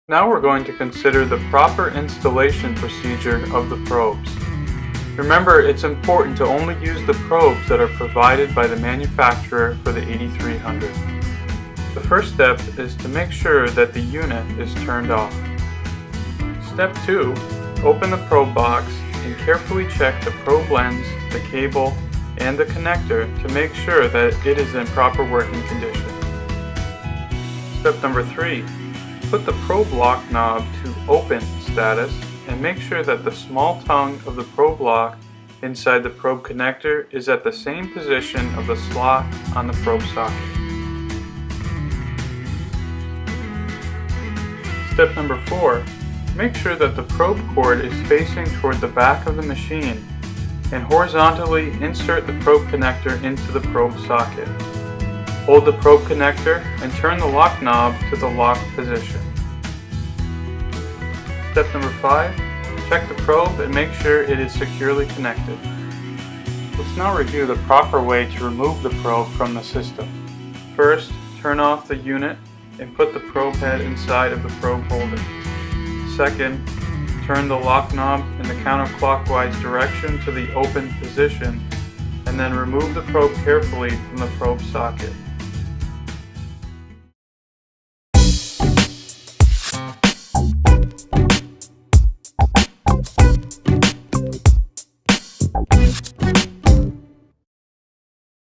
Now we're going to consider the proper installation procedure of the probes. Remember, it's important to only use the probes that are provided by the manufacturer for the 8300. The first step is to make sure that the unit is turned off. Step 2. Open the probe box and carefully check the probe lens, the cable, and the connector to make sure that it is in proper working condition. Step number 3. Put the probe lock knob to open status and make sure that the small tongue of the probe lock inside the probe connector is at the same position of the slot on the probe socket. Step number 4. Make sure that the probe cord is facing toward the back of the machine and horizontally insert the probe connector into the probe socket. Hold the probe connector and turn the lock knob to the lock position. Step number 5. Check the probe and make sure it is securely connected. Let's now review the proper way to remove the probe from the system. First, turn off the unit and put the probe head inside of the probe holder. Second, turn the lock knob in the counterclockwise direction to the open position and then remove the probe carefully from the probe socket.